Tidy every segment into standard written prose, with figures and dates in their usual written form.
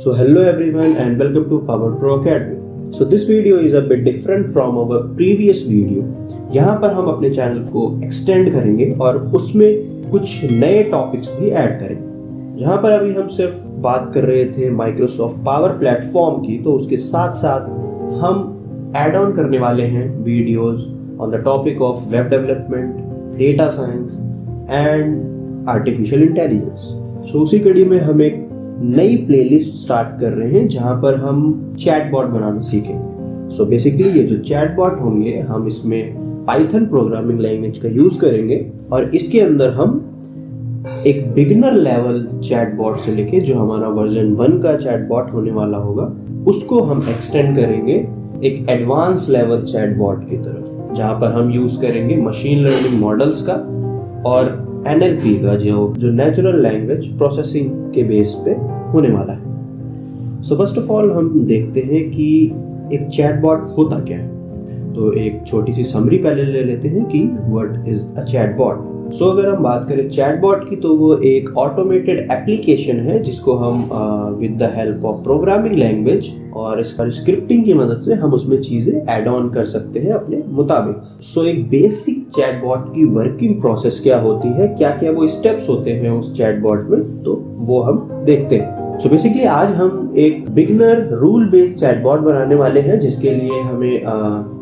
So hello everyone and welcome to Power Pro Academy. So this video is a bit different from our previous video. यहाँ पर हम अपने channel को extend करेंगे और उसमें कुछ नए टॉपिक्स भी ऐड करेंगे। जहाँ पर अभी हम सिर्फ बात कर रहे थे माइक्रोसॉफ्ट पावर प्लेटफॉर्म की, तो उसके साथ साथ हम ऐड ऑन करने वाले हैं videos on the topic of web development, data science and artificial intelligence. So उसी कड़ी में हम एक नई प्लेलिस्ट स्टार्ट कर रहे हैं जहां पर हम चैटबॉट बनाना सीखेंगे। सो बेसिकली ये जो चैटबॉट होंगे, हम इसमें पाइथन प्रोग्रामिंग लैंग्वेज का यूज करेंगे और इसके अंदर हम एक बिगिनर लेवल चैटबॉट से लेके जो हमारा वर्जन 1 का चैटबॉट होने वाला होगा उसको हम एक्सटेंड करेंगे एक एडवांस लेवल चैटबॉट की तरफ, जहां पर हम यूज करेंगे मशीन लर्निंग मॉडल्स का और NLP का जो नेचुरल लैंग्वेज प्रोसेसिंग के बेस पे होने वाला है। सो फर्स्ट ऑफ ऑल हम देखते हैं कि एक चैटबॉट होता क्या है। तो एक छोटी सी समरी पहले ले लेते हैं कि व्हाट इज अ चैटबॉट। सो अगर हम बात करें चैटबॉट की, तो वो एक ऑटोमेटेड एप्लीकेशन है जिसको हम with the help of programming language और स्क्रिप्टिंग की मदद से हम उसमें चीजें ऐड ऑन कर सकते हैं अपने मुताबिक। सो एक बेसिक चैटबॉट की वर्किंग प्रोसेस क्या होती है, क्या क्या वो स्टेप्स होते हैं उस चैटबॉट में, तो वो हम देखते हैं। सो बेसिकली आज हम एक बिगिनर रूल बेस्ड चैटबॉट बनाने वाले हैं जिसके लिए हमें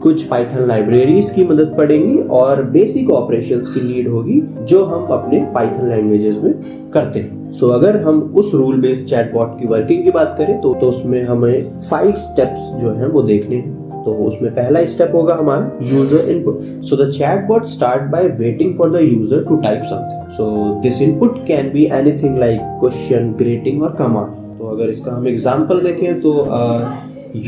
कुछ पाइथन लाइब्रेरीज की मदद पड़ेगी और बेसिक ऑपरेशंस की नीड होगी जो हम अपने पाइथन लैंग्वेजेस में करते हैं। सो अगर हम उस रूल बेस्ड चैटबॉट की वर्किंग की बात करें तो उसमें हमें 5 स्टेप्स जो हैं वो देखने हैं। तो उसमें पहला स्टेप होगा हमारा user input. So the chatbot start by waiting for the user to type something. So this input can be anything like question, greeting और कमांड। तो अगर इसका हम एग्जांपल देखें तो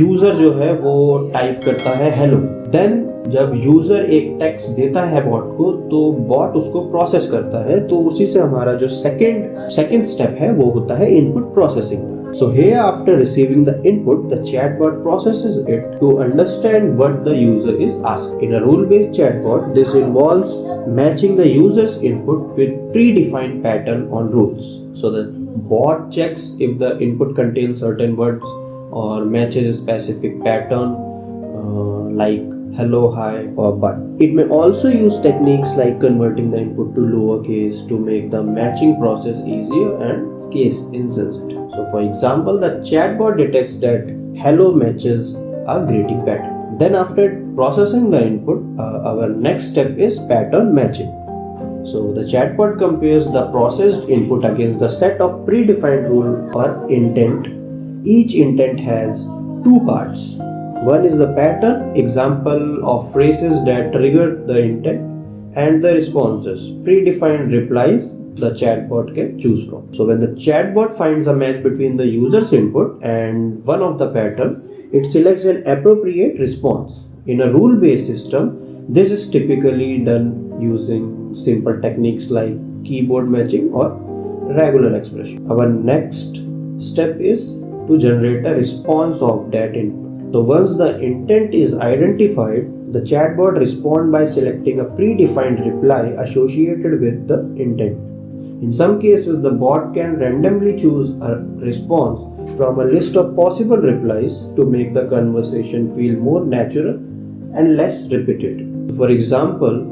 यूजर जो है वो टाइप करता है हेलो। देन जब यूजर एक टेक्स्ट देता है बॉट को तो बॉट उसको प्रोसेस करता है। तो उसी से हमारा जो सेकंड स्टेप है वो होता है इनपुट प्रोसेसिंग का। So here after receiving the input, the chatbot processes it to understand what the user is asking. In a rule-based chatbot, this involves matching the user's input with predefined pattern on rules. So the bot checks if the input contains certain words or matches a specific pattern like hello, hi or bye. It may also use techniques like converting the input to lowercase to make the matching process easier and case insensitive. So for example, the chatbot detects that hello matches a greeting pattern. Then after processing the input, our next step is pattern matching. So the chatbot compares the processed input against the set of predefined rule or intent. Each intent has 2 parts. One is the pattern, example of phrases that trigger the intent, and the responses, predefined replies the chatbot can choose from. So when the chatbot finds a match between the user's input and one of the pattern, it selects an appropriate response. In a rule-based system, this is typically done using simple techniques like keyboard matching or regular expression. Our next step is to generate a response of that input. So once the intent is identified, the chatbot responds by selecting a predefined reply associated with the intent. In some cases, the bot can randomly choose a response from a list of possible replies to make the conversation feel more natural and less repetitive. For example,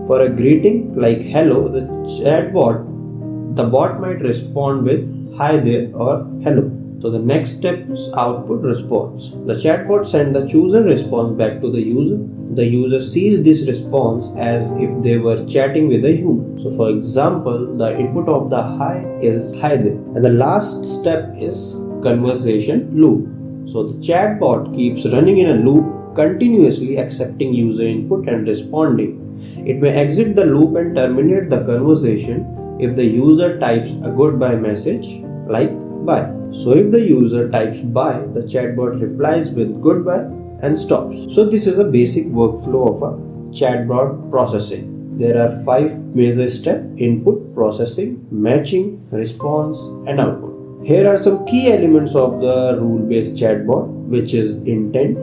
for a greeting like hello, the bot might respond with hi there or hello. So the next step is output response. The chatbot sends the chosen response back to the user. The user sees this response as if they were chatting with a human. So for example, the input of the hi is hi there. And the last step is conversation loop. So the chatbot keeps running in a loop, continuously accepting user input and responding. It may exit the loop and terminate the conversation if the user types a goodbye message like bye. So if the user types bye, the chatbot replies with goodbye and stops. So this is a basic workflow of a chatbot processing. There are 5 major steps: input, processing, matching, response and output. Here are some key elements of the rule-based chatbot, which is intent,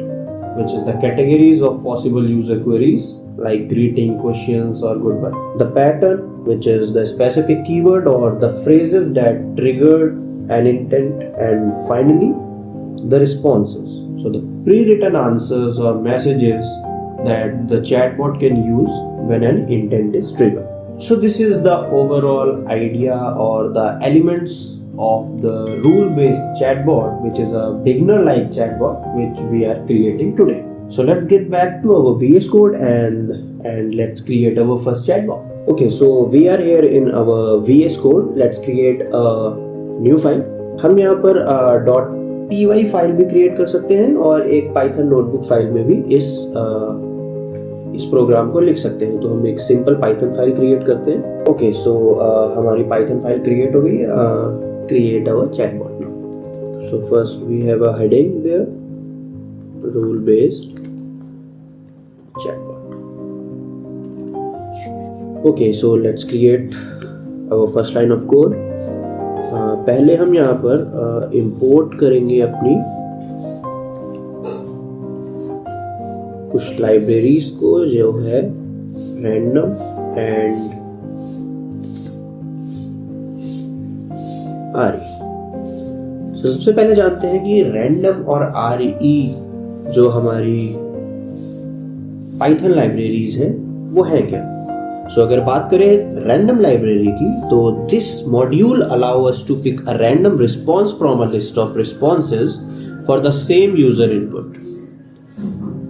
which is the categories of possible user queries like greeting, questions or goodbye. The pattern, which is the specific keyword or the phrases that trigger an intent, and finally the responses. So the pre-written answers or messages that the chatbot can use when an intent is triggered. So this is the overall idea or the elements of the rule-based chatbot, which is a beginner-like chatbot which we are creating today. So let's get back to our VS Code and let's create our first chatbot. Okay, so we are here in our VS Code. Let's create a new file. हम यहाँ पर .py file भी create कर सकते हैं और एक Python notebook file में भी इस प्रोग्राम को लिख सकते हैं. तो हम एक सिंपल पाइथन फाइल क्रिएट करते हैं. ओके, सो हमारी पाइथन फाइल क्रिएट हो गई. Create our chatbot now. So first we have a heading there, rule based chatbot. Okay, so let's create our first line of code. पहले हम यहाँ पर import करेंगे अपनी कुछ लाइब्रेरीज को, जो है रैंडम एंड आरई. तो सबसे पहले जानते हैं कि रैंडम और आरई जो हमारी पाइथन लाइब्रेरीज हैं वो है क्या. सो अगर बात करें रैंडम लाइब्रेरी की, तो this module allow us to pick a random response from a list of responses for the same user input.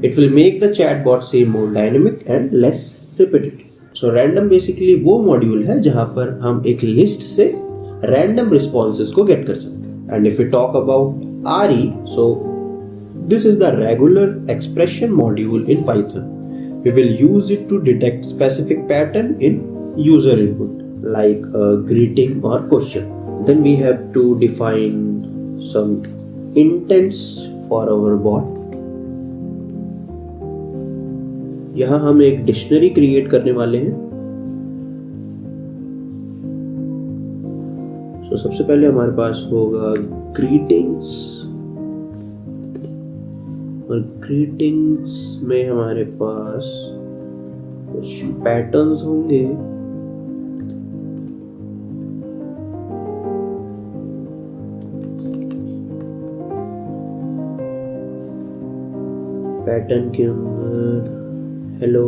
It will make the chatbot same more dynamic and less repetitive. So random basically वो module है जहां पर हम एक list से random responses को gate कर सकते हैं. And if you talk about R E, so this is the regular expression module in Python. We will use it to detect specific pattern in user input, like a greeting or question. Then we have to define some intents for our bot. यहाँ हम एक dictionary create करने वाले हैं. So सबसे पहले हमारे पास होगा greetings, और ग्रीटिंग्स में हमारे पास कुछ पैटर्न्स होंगे. पैटर्न के अंदर हेलो,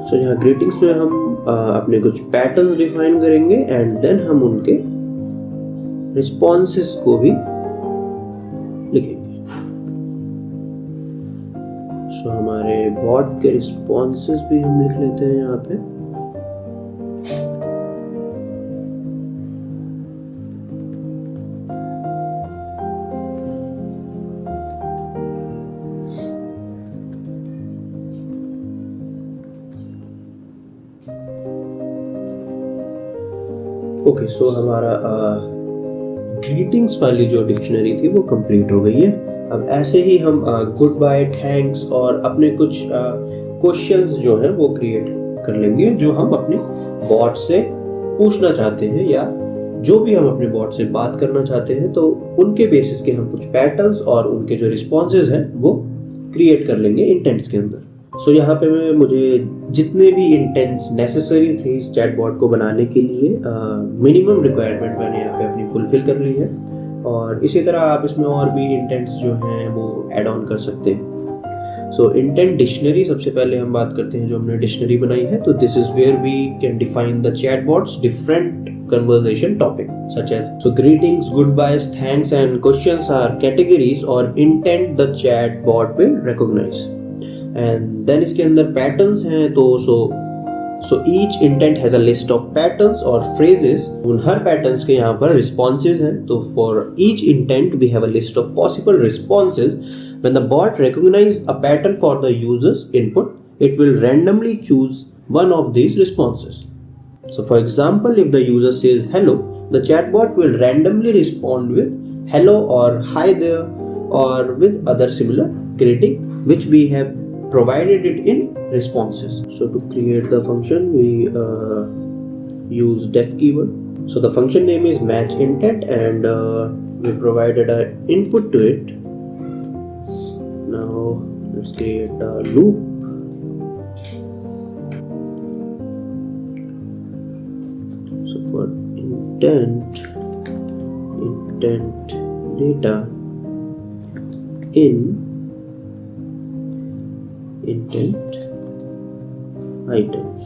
सो यहाँ ग्रीटिंग्स में हम अपने कुछ पैटर्न्स डिफाइन करेंगे एंड देन हम उनके रिस्पॉन्सेस को भी लिखेंगे. सो हमारे बॉट के रिस्पॉन्सेस भी हम लिख लेते हैं यहाँ पे. ओके, सो हमारा ग्रीटिंग्स वाली जो डिक्शनरी थी वो कंप्लीट हो गई है. अब ऐसे ही हम गुड बाय, थैंक्स और अपने कुछ क्वेश्चंस जो हैं वो क्रिएट कर लेंगे, जो हम अपने बॉट से पूछना चाहते हैं या जो भी हम अपने बॉट से बात करना चाहते हैं. तो उनके बेसिस के हम कुछ पैटर्न्स और उनके जो रिस्पॉन्सेज हैं वो क्रिएट कर लेंगे इंटेंट्स के अंदर. सो यहाँ पे मुझे जितने भी इंटेंट्स नेसेसरी थे इस चैटबॉट को बनाने के लिए, मिनिमम रिक्वायरमेंट मैंने यहाँ पे अपनी फुलफिल कर ली है. और इसी तरह आप इसमें और भी इंटेंट्स जो हैं वो ऐड ऑन कर सकते हैं. सो इंटेंट डिक्शनरी, सबसे पहले हम बात करते हैं जो हमने डिक्शनरी बनाई है. तो this is where we can define the chatbot's different conversation topic such as so greetings, goodbyes, thanks and questions are categories or intent the chat bot will recognize. And then इसके अंदर patterns हैं. तो so each intent has a list of patterns or phrases. उन हर patterns के यहाँ पर responses हैं. तो for each intent we have a list of possible responses. When the bot recognize a pattern for the user's input, it will randomly choose one of these responses. So for example, if the user says hello, the chatbot will randomly respond with hello or hi there or with other similar greeting which we have provided it in responses. So to create the function, we use def keyword. So the function name is match intent, and we provided an input to it. Now let's create a loop. So for intent data in intent items.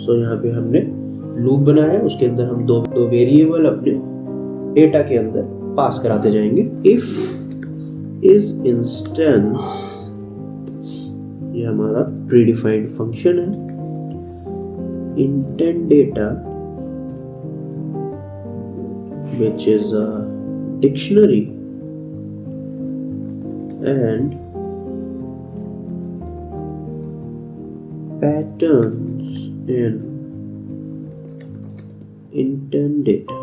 सो यहाँ पे हमने loop बनाया है, उसके अंदर हम दो variable अपने डेटा के अंदर पास कराते जाएंगे. इफ इज इंस्टेंस, ये हमारा प्रीडिफाइंड फंक्शन है. Intent data which is a dictionary and patterns in intent data.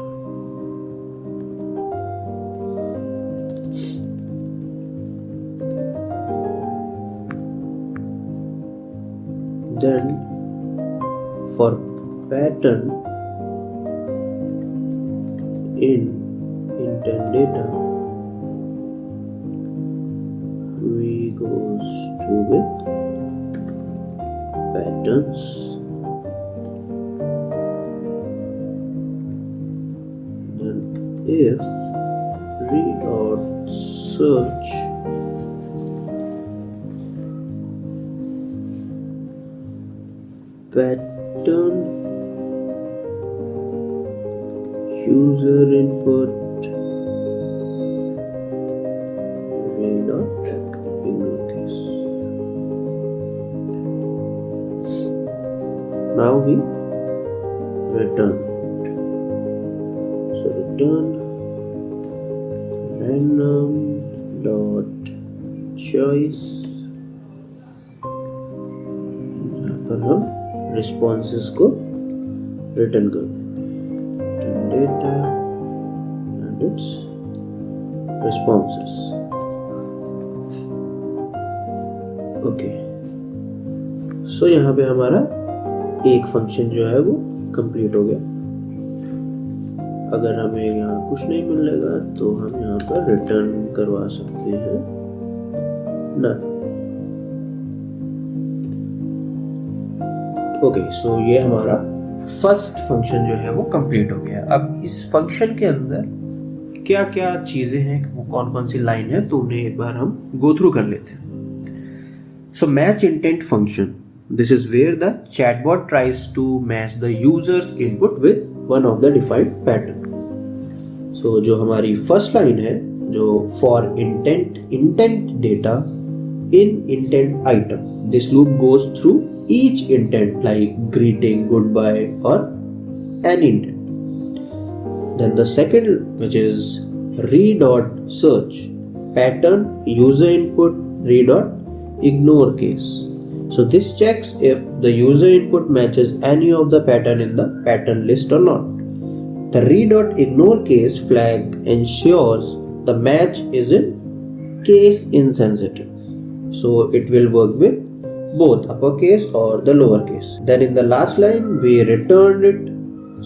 Then for pattern in intent data, we goes to with patterns then if read search pattern user input ignore case. Now we return. So return random dot choice. यहाँ पर हम responses को return कर data and its responses. Okay. So यहाँ पे हमारा एक function जो है वो कंप्लीट हो गया. अगर हमें यहाँ कुछ नहीं मिलेगा तो हम यहाँ पर रिटर्न करवा सकते हैं ना. ओके, सो ये हमारा फर्स्ट फंक्शन जो है वो कंप्लीट हो गया. अब इस फंक्शन के अंदर क्या क्या चीजें हैं, वो कौन कौन सी लाइन है, तो उन्हें एक बार हम गो थ्रू कर लेते हैं. So match intent function, this is where the chatbot tries to match the user's input with one of the defined pattern. So जो हमारी फर्स्ट लाइन है, जो for intent data in intent item, this loop goes through each intent like greeting, goodbye or an intent. Then the second, which is re.search pattern user input re.ignore case. So this checks if the user input matches any of the pattern in the pattern list or not. The re.ignore case flag ensures the match is in case insensitive. So it will work with both uppercase or the lowercase. Then in the last line we return it.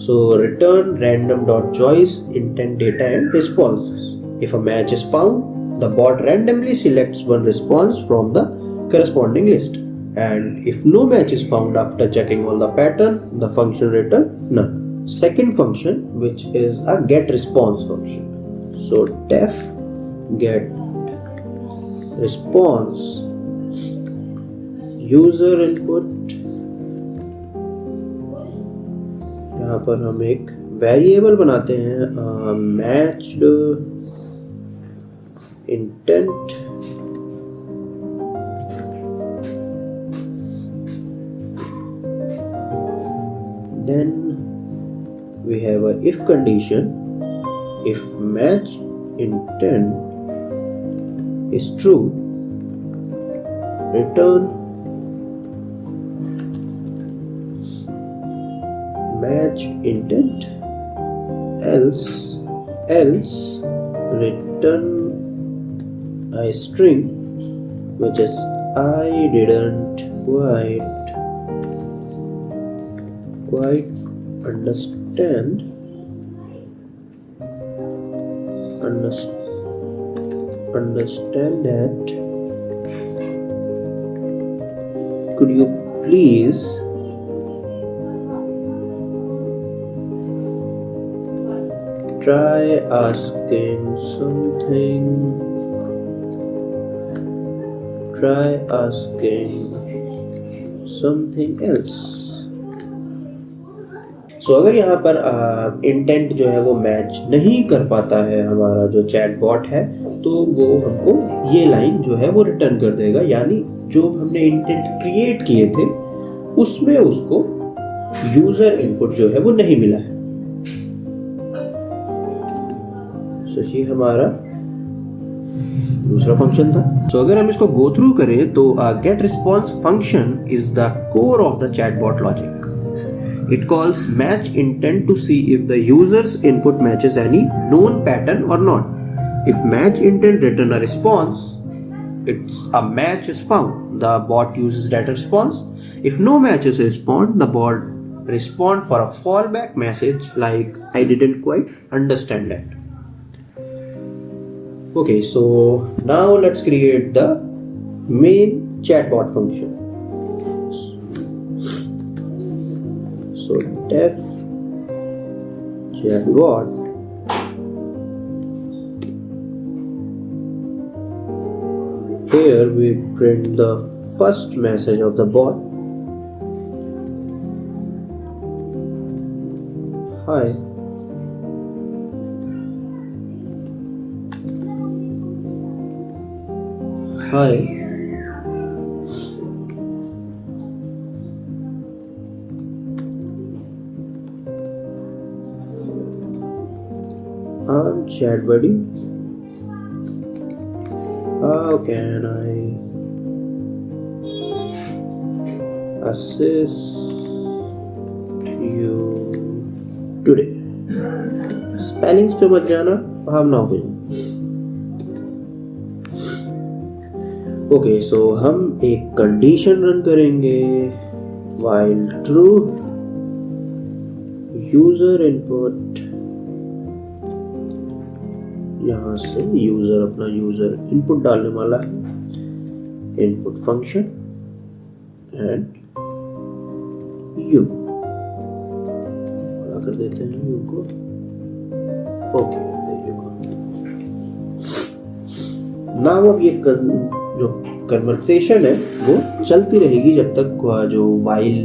So return random.choice intent data and responses. If a match is found, the bot randomly selects one response from the corresponding list. And if no match is found after checking all the pattern, the function return none. Second function, which is a get response function. So def get response user input. यहाँ पर हम एक variable बनाते हैं matched intent then we have a if condition. If match intent is true, return match intent, else return a string which is I didn't quite understand that. Could you please try asking something else. सो अगर यहाँ पर intent जो है वो match नहीं कर पाता है हमारा जो चैट बॉट है, तो वो हमको ये लाइन जो है वो रिटर्न कर देगा, यानी जो हमने इंटेंट क्रिएट किए थे उसमें उसको यूजर इनपुट जो है वो नहीं मिला है। सो ये हमारा दूसरा फंक्शन था। सो अगर हम इसको गो थ्रू करें तो get response function is the core of the chatbot logic. It calls match intent to see if the user's input matches any known pattern or not. If match intent return a response, it's a match is found. The bot uses that response. If no matches respond, the bot respond for a fallback message like I didn't quite understand that. Okay, so now let's create the main chatbot function. So def chatbot here we print the first message of the bot. Hi. Hi. I'm Chat Buddy. How can I assist you today? Spellings पे मत जाना, भावनाओं पे जाना. Okay, सो हम एक condition run करेंगे. while true user input, यहाँ से यूजर अपना यूजर इनपुट डालने वाला है. इनपुट फंक्शन एंड यू बड़ा कर देते हैं यू को. ओके, नाउ अब ये जो कन्वर्सेशन है वो चलती रहेगी जब तक जो वाइल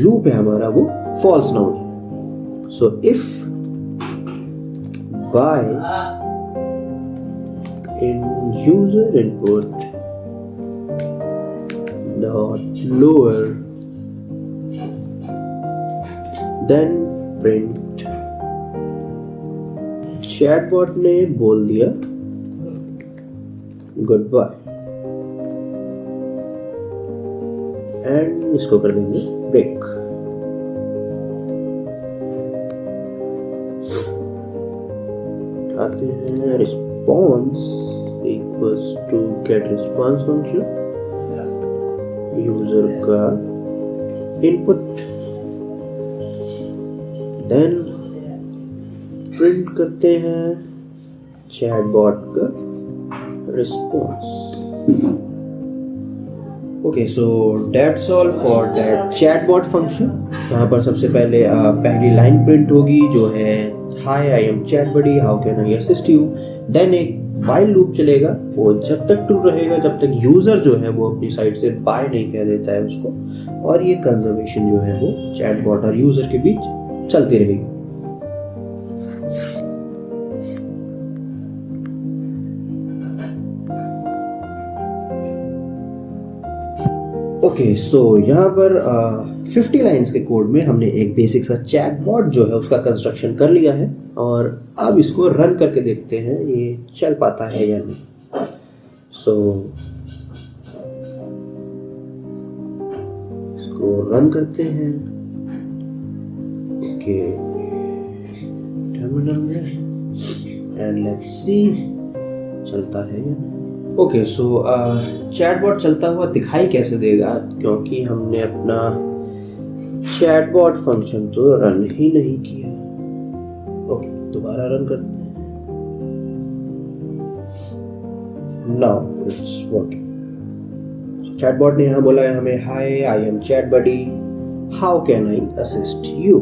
लूप है हमारा वो फॉल्स ना हो जाए. So if bye in user input dot lower then print chatbot ने बोल दिया goodbye एंड इसको कर देंगे ब्रेक. आते हैं response equals to get response function, user का इनपुट, देन प्रिंट करते हैं चैटबॉट का response. Okay, so that's all for that chatbot function. यहाँ पर सबसे पहले पहली लाइन प्रिंट होगी जो है hi I am chat buddy, how can I assist you. Then एक वाइल लूप चलेगा, वो जब तक ट्रू रहेगा जब तक यूजर जो है वो अपनी साइड से बाय नहीं कह देता है उसको. और ये कंजर्वेशन जो है वो चैटबॉट और यूजर के बीच चलती रहेगी. ओके, सो यहाँ पर 50 लाइंस के कोड में हमने एक बेसिक सा चैटबॉट जो है उसका कंस्ट्रक्शन कर लिया है. और अब इसको रन करके देखते हैं ये चल पाता है या नहीं. सो इसको रन करते हैं। ओके, टर्मिनल में एंड लेट्स सी चलता है या नहीं। ओके, सो चैटबॉट चलता हुआ दिखाई कैसे देगा, क्योंकि हमने अपना चैटबॉट फंक्शन तो रन ही नहीं किया। ओके, दोबारा रन करते हैं। Now it's working. चैटबॉट ने यहाँ बोला है हमें, hi I am chat buddy, how can I assist you.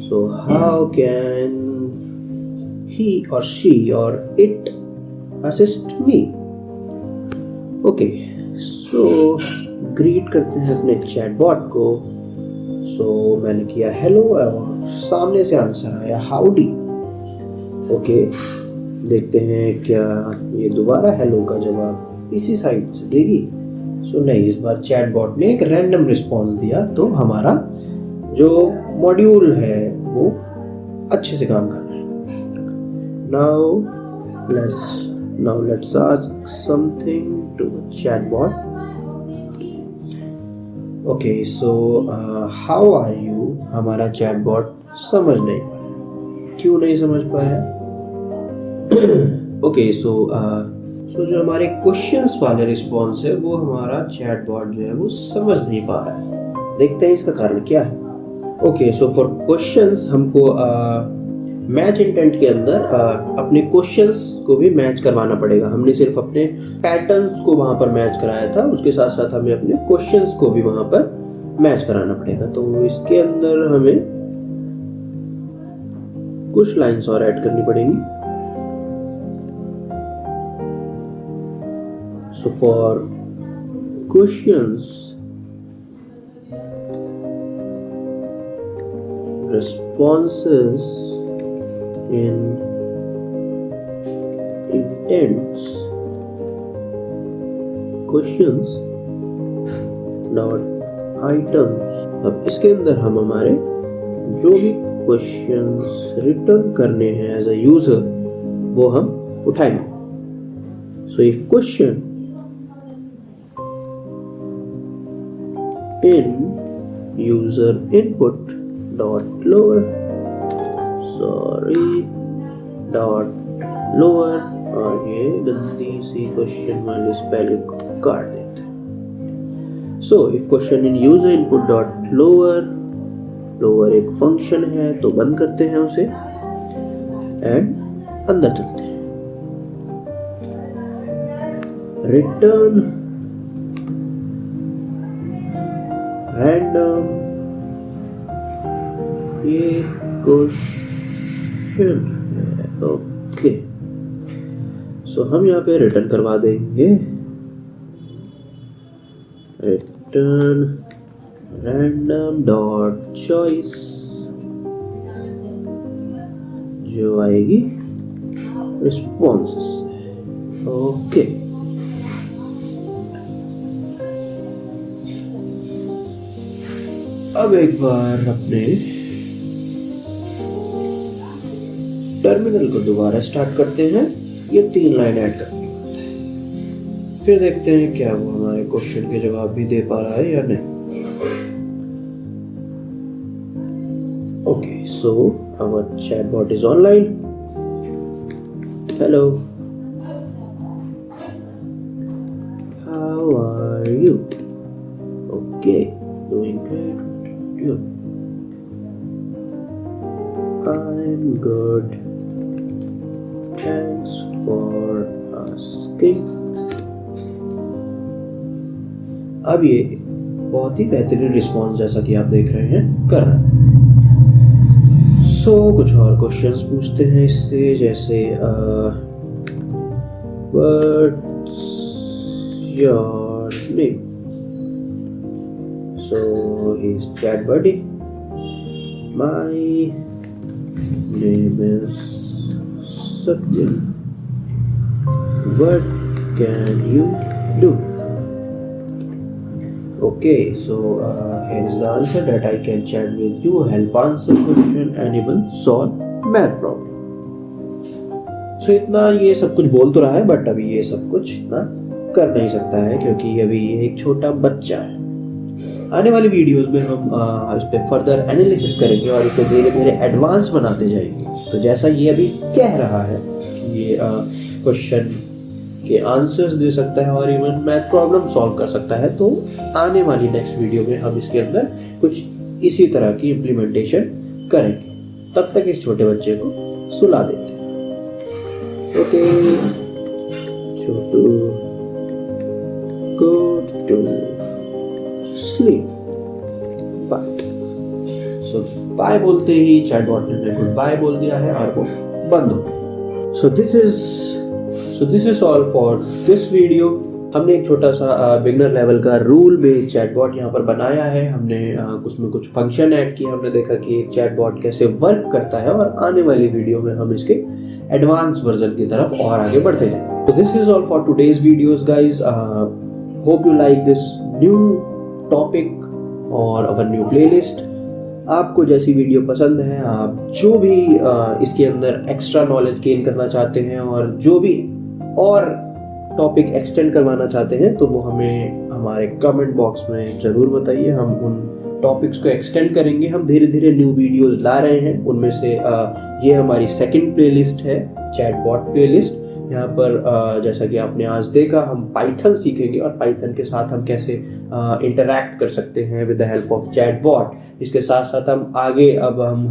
So how can he और शी और it assist me. Okay, so greet करते हैं अपने चैटबॉट को। सो मैंने किया हेलो और सामने से आंसर आया हाउडी। ओके, देखते हैं क्या ये दोबारा हेलो का जवाब इसी साइड से देगी। सो नहीं, इस बार चैटबॉट ने एक रैंडम रिस्पॉन्स दिया, तो हमारा जो मॉड्यूल है वो अच्छे से काम कर रहा है। Now let's ask something to the chatbot. Okay, so how are you? हमारा चैटबॉट समझ नहीं पाया। क्यों नहीं समझ पाया? ओके, सो जो हमारे क्वेश्चंस वाले रिस्पॉन्स है वो हमारा चैटबॉट जो है वो समझ नहीं पा रहा है। देखते हैं इसका कारण क्या है। ओके, सो फॉर क्वेश्चंस हमको मैच इंटेंट के अंदर अपने क्वेश्चंस को भी मैच करवाना पड़ेगा। हमने सिर्फ अपने पैटर्न्स को वहां पर मैच कराया था, उसके साथ साथ हमें अपने क्वेश्चंस को भी वहां पर मैच कराना पड़ेगा। तो इसके अंदर हमें कुछ लाइंस और ऐड करनी पड़ेंगी। So for questions responses in intents questions dot items। अब इसके अंदर हम हमारे जो भी क्वेश्चंस रिटर्न करने हैं एज अ यूजर वो हम उठाएंगे। So if question in user input dot lower और ये गंदी सी क्वेश्चन वाली स्पेलिंग को काट देते हैं। So if question in user input dot lower एक फंक्शन है तो बंद करते हैं उसे एंड अंदर चलते हैं। रिटर्न रैंडम ये क्वेश्चन है। ओके, सो हम यहाँ पे रिटर्न करवा देंगे रिटर्न रैंडम डॉट चॉइस जो आएगी रिस्पॉन्सेस। ओके, अब एक बार अपने टर्मिनल को दोबारा स्टार्ट करते हैं। ये 3 लाइन ऐड करनी होती है, फिर देखते हैं क्या वो हमारे क्वेश्चन के जवाब भी दे पा रहा है या नहीं। Okay, so our chatbot is online. Hello, how are you? Okay, doing great. I'm good. Thanks for asking. अब ये बहुत ही बेहतरीन रिस्पॉन्स जैसा कि आप देख रहे हैं कर रहा है। सो कुछ और क्वेश्चंस पूछते हैं इससे, जैसे what's your name? So he's chat buddy. My name is Satyam. What can you do? Okay, so here is the answer that I can chat with you, help answer question, and even solve math problem. सो इतना ये सब कुछ बोल तो रहा है, but अभी ये सब कुछ इतना कर नहीं सकता है क्योंकि अभी ये एक छोटा बच्चा है। आने वाली वीडियोस में हम इस पे फर्दर एनालिसिस करेंगे और इसे धीरे धीरे एडवांस बनाते जाएंगे। तो जैसा ये अभी कह रहा है, ये क्वेश्चन के आंसर्स दे सकता है और इवन मैथ प्रॉब्लम सॉल्व कर सकता है, तो आने वाली नेक्स्ट वीडियो में हम इसके अंदर कुछ इसी तरह की इम्प्लीमेंटेशन करेंगे। तब तक इस छोटे बच्चे को सुला देते हैं। Okay Chhotu, go to sleep, bye. So bye बोलते ही चैटबॉट ने गुड बाय बोल दिया है और वो बंद हो गया। So this is all for this video. हमने एक छोटा सा बिगनर लेवल का रूल बेस्ड चैटबॉट यहाँ पर बनाया है। हमने उसमें कुछ फंक्शन ऐड किए, हमने देखा कि एक चैटबॉट कैसे वर्क करता है और आने वाली वीडियो में हम इसके एडवांस वर्जन की तरफ और आगे बढ़ते जाएंगे। तो this is all for today's videos guys. Hope you like this new topic और अवर न्यू प्लेलिस्ट। आपको जैसी वीडियो पसंद है, आप जो भी इसके अंदर एक्स्ट्रा नॉलेज गेन करना चाहते हैं और जो भी और टॉपिक एक्सटेंड करवाना चाहते हैं, तो वो हमें हमारे कमेंट बॉक्स में ज़रूर बताइए। हम उन टॉपिक्स को एक्सटेंड करेंगे। हम धीरे धीरे न्यू वीडियोस ला रहे हैं। उनमें से ये हमारी सेकंड प्लेलिस्ट है, चैटबॉट प्लेलिस्ट। यहाँ पर जैसा कि आपने आज देखा, हम पाइथन सीखेंगे और पाइथन के साथ हम कैसे इंटरैक्ट कर सकते हैं with the help of chatbot. इसके साथ साथ हम आगे अब हम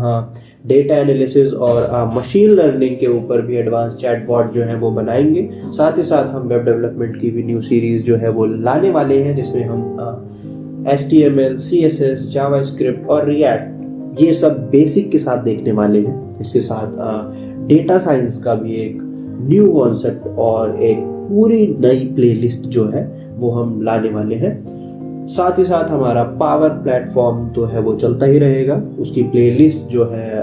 डेटा एनालिसिस और मशीन लर्निंग के ऊपर भी एडवांस चैटबॉट जो है वो बनाएंगे। साथ ही साथ हम वेब डेवलपमेंट की भी न्यू सीरीज जो है वो लाने वाले हैं, जिसमें हम HTML, CSS, जावास्क्रिप्ट और रिएक्ट ये सब बेसिक के साथ देखने वाले हैं। इसके साथ डेटा साइंस का भी एक न्यू कॉन्सेप्ट और एक पूरी नई प्लेलिस्ट जो है वो हम लाने वाले हैं। साथ ही साथ हमारा पावर प्लेटफॉर्म तो है वो चलता ही रहेगा। उसकी प्लेलिस्ट जो है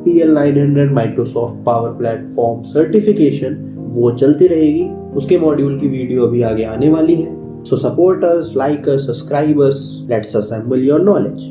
PL900 Microsoft power platform certification वो चलती रहेगी। उसके मॉड्यूल की वीडियो अभी आगे आने वाली है। So support us, like us, subscribe us, let's assemble your knowledge.